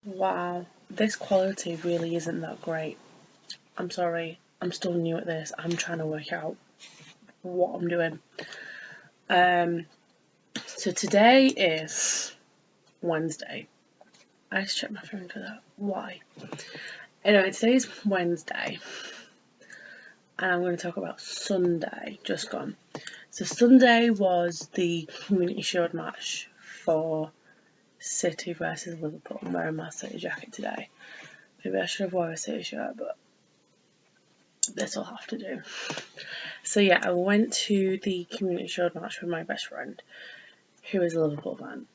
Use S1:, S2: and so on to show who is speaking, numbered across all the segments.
S1: Wow, this quality really isn't that great. I'm sorry, I'm still new at this. I'm trying to work out what I'm doing. So today is Wednesday. I just checked my phone for that. Why? Anyway, today's Wednesday, and I'm going to talk about Sunday, just gone. So Sunday was the Community Shield match for City versus Liverpool. I'm wearing my City jacket today. Maybe I should have worn a City shirt, but this will have to do. So yeah, I went to the Community Shield match with my best friend, who is a Liverpool fan.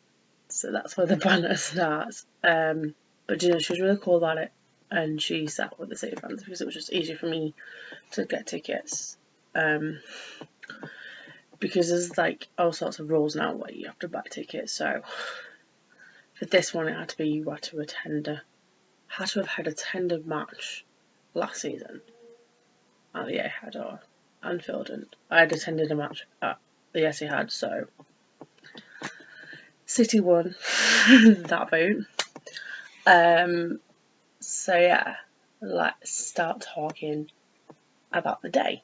S1: So that's where the banner starts. But you know, she was really cool about it, and she sat with the City fans because it was just easier for me to get tickets. Because there's like all sorts of rules now where you have to buy tickets. So for this one, it had to be you had to have had attended match last season at the Etihad or Anfield, and I had attended a match at the Etihad, so City won that bout. So yeah, let's start talking about the day.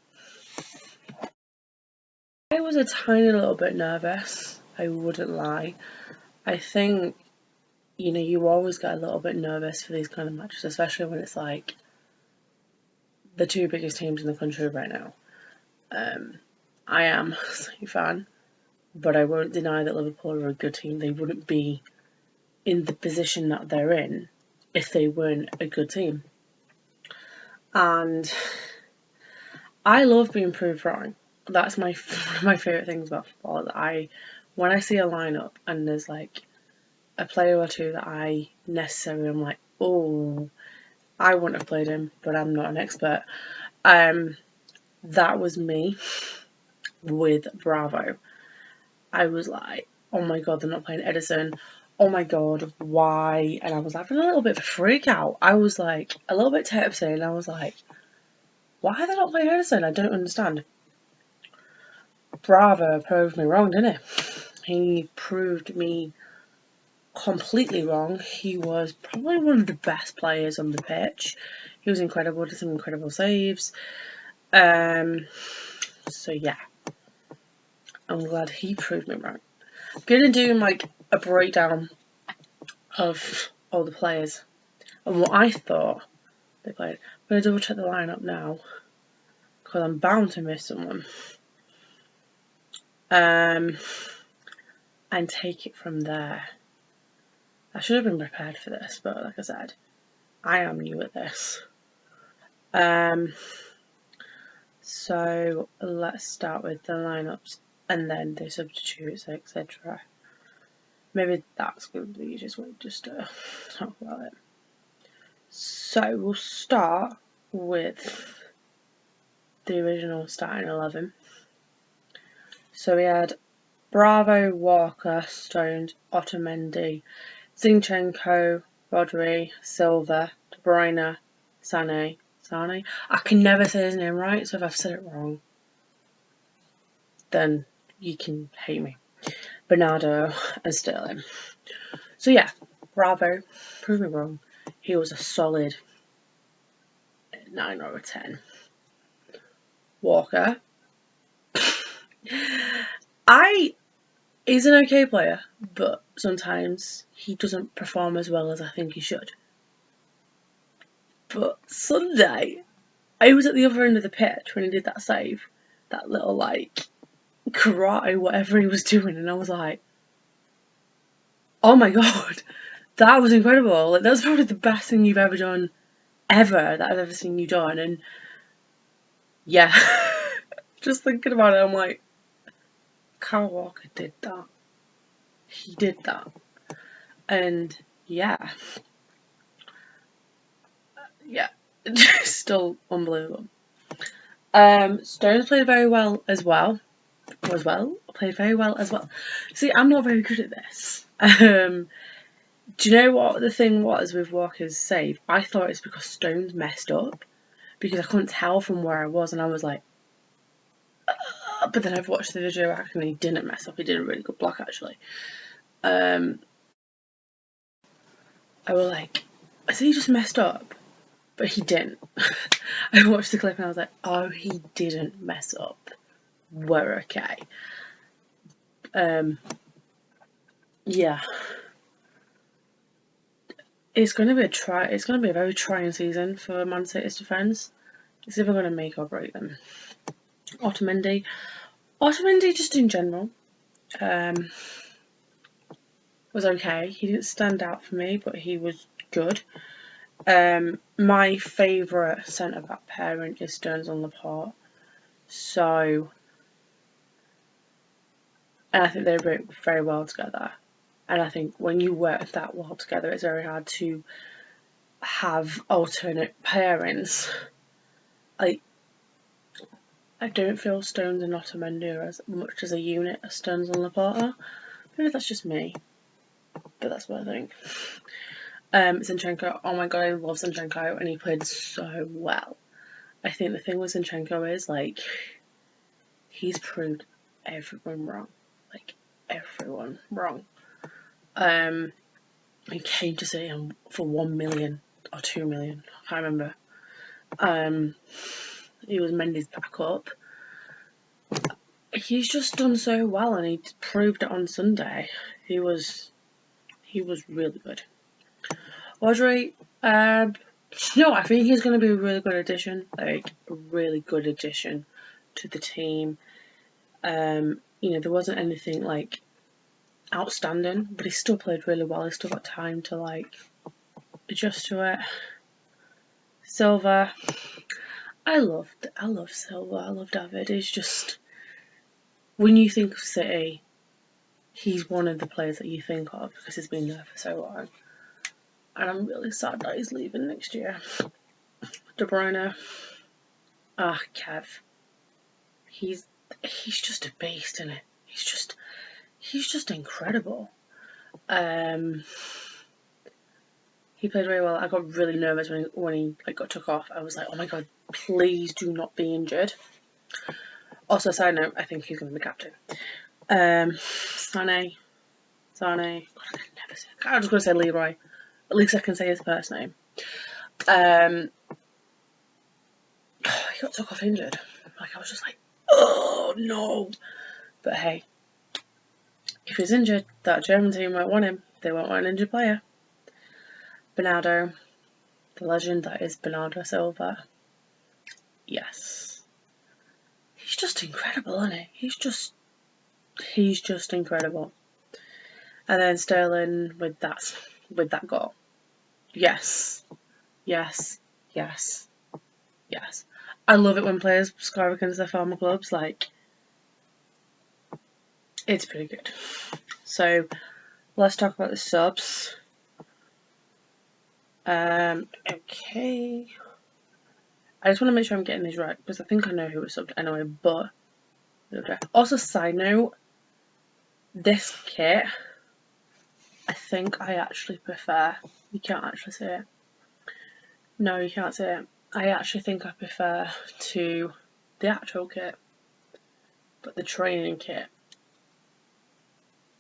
S1: I was a tiny little bit nervous, I wouldn't lie. I think, you know, you always get a little bit nervous for these kind of matches, especially when it's like the two biggest teams in the country right now. I am a City fan, but I won't deny that Liverpool are a good team. They wouldn't be in the position that they're in if they weren't a good team. And I love being proved wrong. That's one of my favourite things about football. When I see a lineup and there's like a player or two that I necessarily am like, oh, I wouldn't have played him, but I'm not an expert. That was me with Bravo. I was like, oh my god, they're not playing Edison. Oh my god, why? And I was having a little bit of a freak out. I was like a little bit tipsy, and I was like, why are they not playing Edison? I don't understand. Bravo proved me wrong, didn't he? He proved me completely wrong. He was probably one of the best players on the pitch. He was incredible, did some incredible saves. So yeah, I'm glad he proved me wrong. I'm gonna do like a breakdown of all the players and what I thought they played. I'm gonna double check the lineup now because I'm bound to miss someone. And take it from there. I should have been prepared for this, but like I said, I am new at this. So let's start with the lineups and then the substitutes, etc. Maybe that's going to be the easiest way just to talk about it. So we'll start with the original starting 11. So we had Bravo, Walker, Stones, Otamendi, Zinchenko, Rodri, Silva, De Bruyne, Sane. I can never say his name right, so if I've said it wrong, then you can hate me. Bernardo and Sterling. So yeah, Bravo, prove me wrong. He was a solid 9 out of 10. Walker. He's an okay player, but sometimes he doesn't perform as well as I think he should. But Sunday, I was at the other end of the pitch when he did that save, that little like karate, whatever he was doing, and I was like, oh my god, that was incredible. Like, that's probably the best thing you've ever done, that I've ever seen you done. And yeah, just thinking about it, I'm like, Kyle Walker did that. He did that. And yeah, still unbelievable. Stones played very well as well. Played very well as well. See, I'm not very good at this. Do you know what the thing was with Walker's save? I thought it's because Stones messed up because I couldn't tell from where I was, and I was like, but then I've watched the video back and he didn't mess up. He did a really good block actually. I was like, I said he just messed up, but he didn't. I watched the clip and I was like, oh, he didn't mess up. We're okay. Yeah. It's going to be a very trying season for Man City's defence. It's either going to make or break them. Otamendi just in general, was okay. He didn't stand out for me, but he was good. My favourite centre back pairing is Stones on Laporte. So, and I think they work very well together. And I think when you work that well together, it's very hard to have alternate pairings. I don't feel Stones and Otamendi are as much as a unit as Stones and Laporte. Maybe that's just me, but that's what I think. Zinchenko, oh my god, I love Zinchenko, and he played so well. I think the thing with Zinchenko is, like, he's proved everyone wrong. Like, everyone wrong. He came to see him for 1 million or 2 million, I can't remember. He was Mendy's backup. He's just done so well, and he proved it on Sunday. He was really good. Audrey, no, I think he's going to be a really good addition, like a really good addition to the team. There wasn't anything like outstanding, but he still played really well. He still got time to like adjust to it. Silva, I love Silva. I love David. He's just, when you think of City, he's one of the players that you think of because he's been there for so long. And I'm really sad that he's leaving next year. De Bruyne, Kev. He's just a beast, isn't it? He's just incredible. He played very well. I got really nervous when he got took off. I was like, oh my god, please do not be injured. Also, side note, I think he's going to be captain. Sane. God, I can never say. I was going to say Leroy. At least I can say his first name. He got took off injured. Like, I was just like, oh no. But hey, if he's injured, that German team won't want him. They won't want an injured player. Bernardo, the legend that is Bernardo Silva. Yes. He's just incredible, isn't he? He's just incredible. And then Sterling with that goal. Yes. I love it when players score against their former clubs. Like, it's pretty good. So, let's talk about the subs. Okay. I just want to make sure I'm getting these right, because I think I know who was subbed anyway, but... Also, side note, this kit, I think I actually prefer... You can't actually see it. No, you can't see it. I actually think I prefer to the actual kit, but the training kit,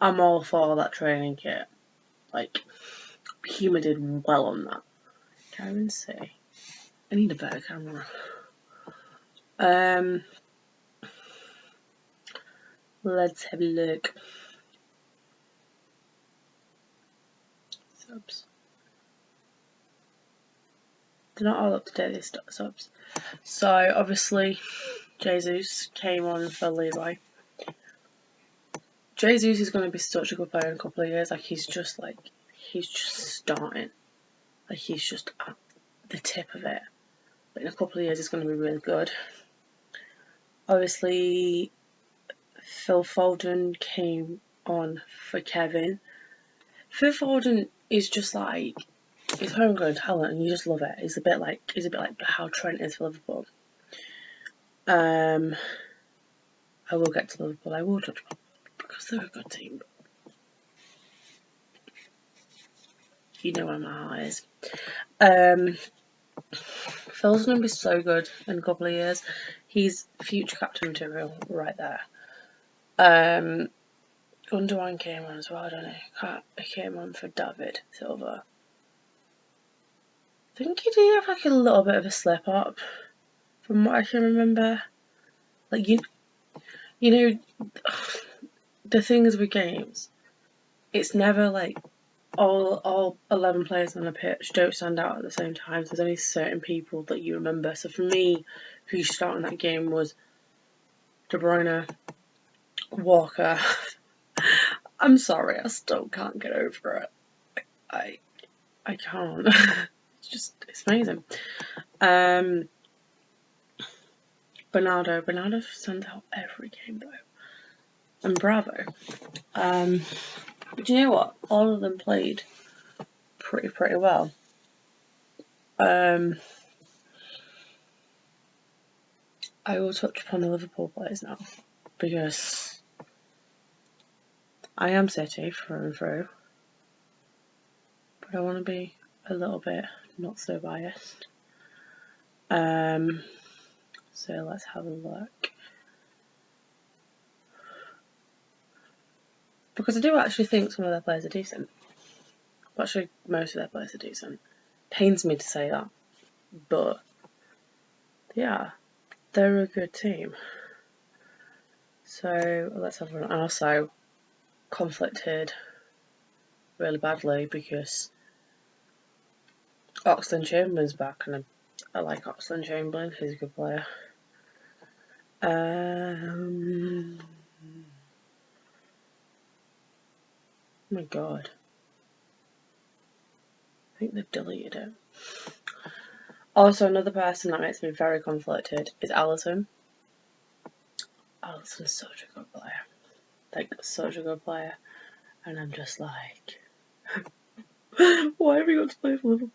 S1: I'm all for that training kit. Like, Puma did well on that. Can't even see. I need a better camera. Let's have a look. Subs. They're not all up to date, these subs. So, obviously, Jesus came on for Leroy. Jesus is going to be such a good player in a couple of years. Like, he's just starting. Like, he's just at the tip of it. But in a couple of years, he's going to be really good. Obviously, Phil Foden came on for Kevin. Phil Foden is just like, he's homegrown talent, and you just love it. He's a bit like how Trent is for Liverpool. I will get to Liverpool. I will touch on because they're a good team. You know where my heart is. Phil's going to be so good in a couple of years. He's future captain material right there. Gundogan came on as well, I don't know. He came on for David Silva. think he did have like a little bit of a slip up, from what I can remember. Like you know, the thing is with games, it's never like all 11 players on the pitch don't stand out at the same time. There's only certain people that you remember. So for me, who started that game was De Bruyne, Walker. I'm sorry, I still can't get over it. I can't. It's amazing. Bernardo stands out every game though. And Bravo. But you know what? All of them played pretty well. I will touch upon the Liverpool players now, because I am City through and through, but I want to be a little bit not so biased. So let's have a look. Because I do actually think some of their players are decent. Actually, most of their players are decent. Pains me to say that, but yeah, they're a good team. So let's have a look. And also conflicted really badly because Oxlade-Chamberlain's back, and I like Oxlade-Chamberlain. He's a good player. Oh my god. I think they've deleted it. Also, another person that makes me very conflicted is Alisson. Alisson's such a good player. Like, such a good player. And I'm just like, why have you got to play for Liverpool?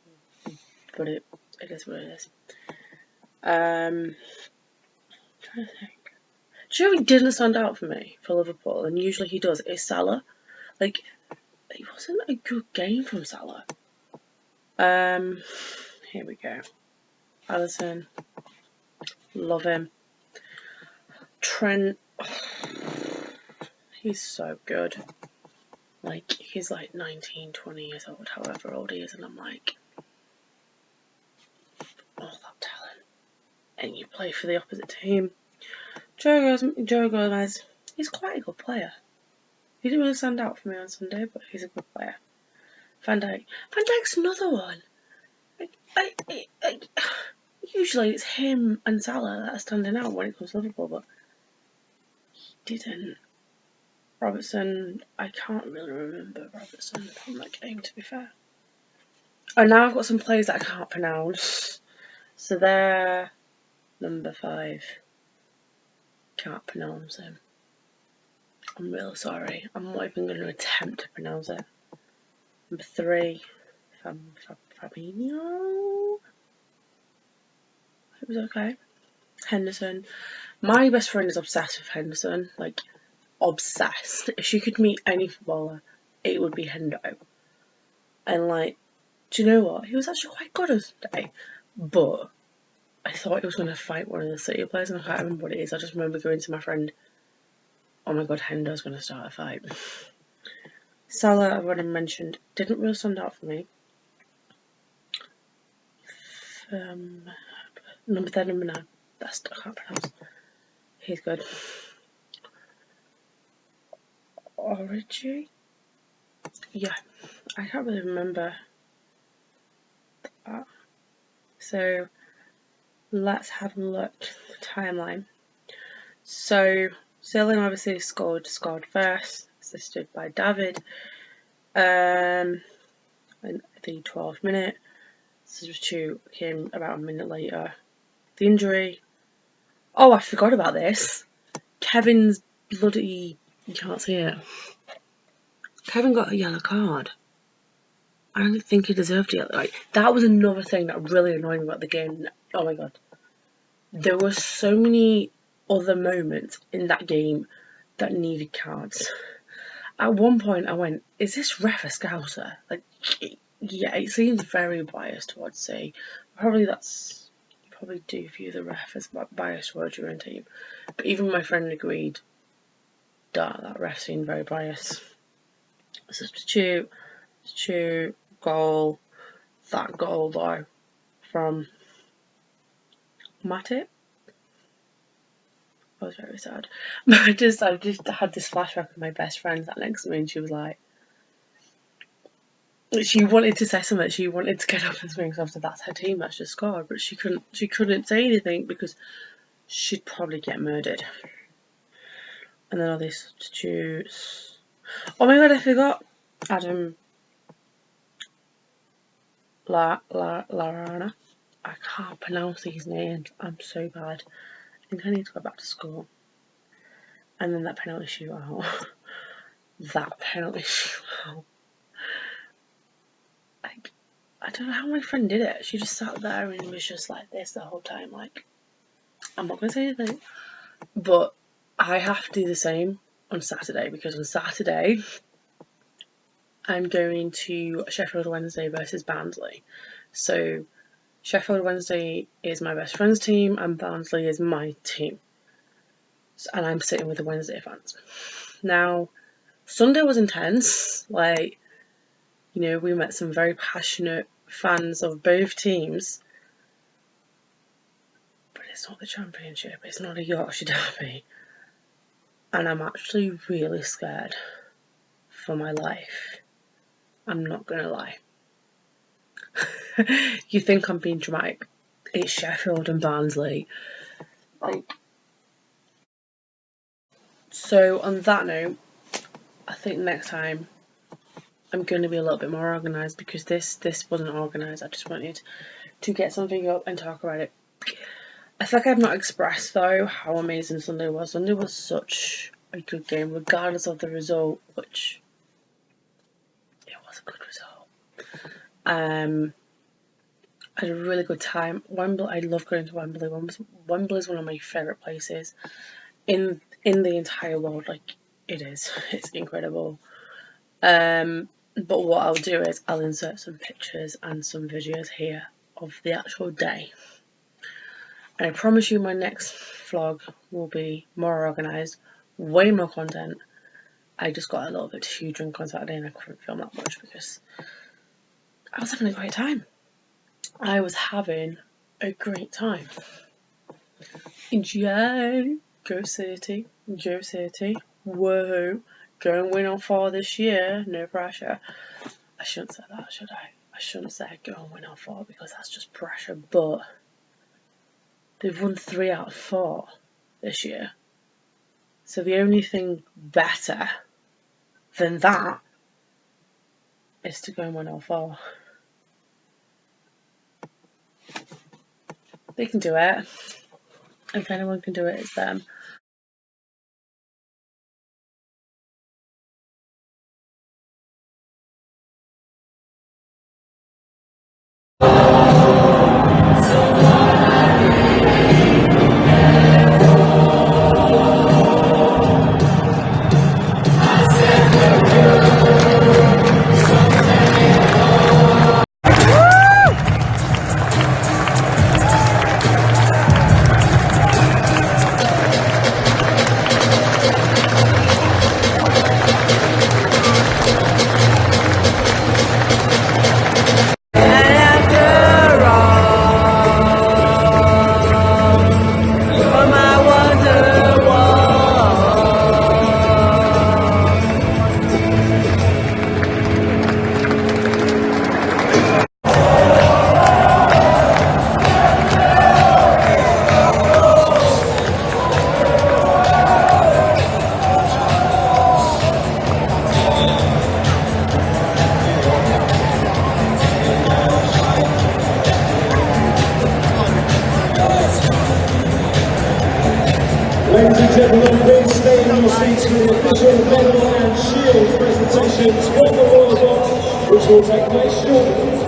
S1: But it is what it is. Trying to think. Do you know who didn't stand out for me for Liverpool, and usually he does, is Salah. Like, it wasn't a good game from Salah. Here we go. Alisson, love him. Trent, he's so good. Like, he's like 19, 20 years old, however old he is, and I'm like, all that talent. And you play for the opposite team. Joe Gomez, he's quite a good player. He didn't really stand out for me on Sunday, but he's a good player. Van Dijk's another one. Usually it's him and Salah that are standing out when it comes to Liverpool, but he didn't. Robertson, I can't really remember Robertson from that game, to be fair. And now I've got some players that I can't pronounce. So they're number 5. Can't pronounce him. I'm really sorry. I'm not even going to attempt to pronounce it. Number 3, Fabinho. It was okay. Henderson. My best friend is obsessed with Henderson. Like, obsessed. If she could meet any footballer, it would be Hendo. And like, do you know what? He was actually quite good on Sunday, but I thought he was going to fight one of the City players, and I can't remember what it is. I just remember going to my friend, oh my god, Hendo's going to start a fight. Salah, I've already mentioned, didn't really stand out for me. Number 9. That's I can't pronounce. He's good. Origi? Yeah, I can't really remember that. So let's have a look at the timeline. So Sterling obviously scored first, assisted by David. In the 12th minute. Substitute came about a minute later. The injury. Oh, I forgot about this. Kevin's bloody. You can't see it. Kevin got a yellow card. I don't think he deserved it. Like, that was another thing that really annoyed me about the game. Oh my god. There were so many other moments in that game that needed cards. At one point I went, is this ref a scouser? Like, yeah, it seems very biased towards C. Probably do view the ref as biased towards your own team. But even my friend agreed that ref seemed very biased. Substitute, goal. That goal though, from Matip. I was very sad. I just had this flashback of my best friend sat next to me, and she was like, she wanted to say something. She wanted to get up and swing after that's her team that's just scored, but she couldn't say anything because she'd probably get murdered. And then all these substitutes. Oh my god, I forgot Adam Larana. I can't pronounce these names. I'm so bad. I think I need to go back to school. And then that penalty shootout. That penalty shootout. Like, I don't know how my friend did it. She just sat there and was just like this the whole time. Like, I'm not going to say anything. But I have to do the same on Saturday, because on Saturday I'm going to Sheffield Wednesday versus Barnsley. So Sheffield Wednesday is my best friend's team and Barnsley is my team. And I'm sitting with the Wednesday fans. Now, Sunday was intense. Like, you know, we met some very passionate fans of both teams. But it's not the Championship. It's not a Yorkshire derby. And I'm actually really scared for my life. I'm not going to lie. You think I'm being dramatic. It's Sheffield and Barnsley. Like, so on that note, I think next time I'm going to be a little bit more organised, because this wasn't organised. I just wanted to get something up and talk about it. I feel like I've not expressed though how amazing Sunday was. Sunday was such a good game, regardless of the result, which it was a good result. I had a really good time. Wembley, I love going to Wembley. Wembley is one of my favourite places in the entire world. Like, it's incredible. But what I'll do is I'll insert some pictures and some videos here of the actual day. And I promise you my next vlog will be more organised, way more content. I just got a little bit too drunk on Saturday and I couldn't film that much because I was having a great time. I was having a great time. Yay! Go City. Go City. Whoa. Go and win on 4 this year. No pressure. I shouldn't say that, should I? I shouldn't say go and win on 4 because that's just pressure, but they've won 3 out of 4 this year. So the only thing better than that is to go and win all 4. They can do it. If anyone can do it, it's them.
S2: Ladies and gentlemen, please stay in your seats for the official medal and shield presentations from the Royal Box, which will take place shortly.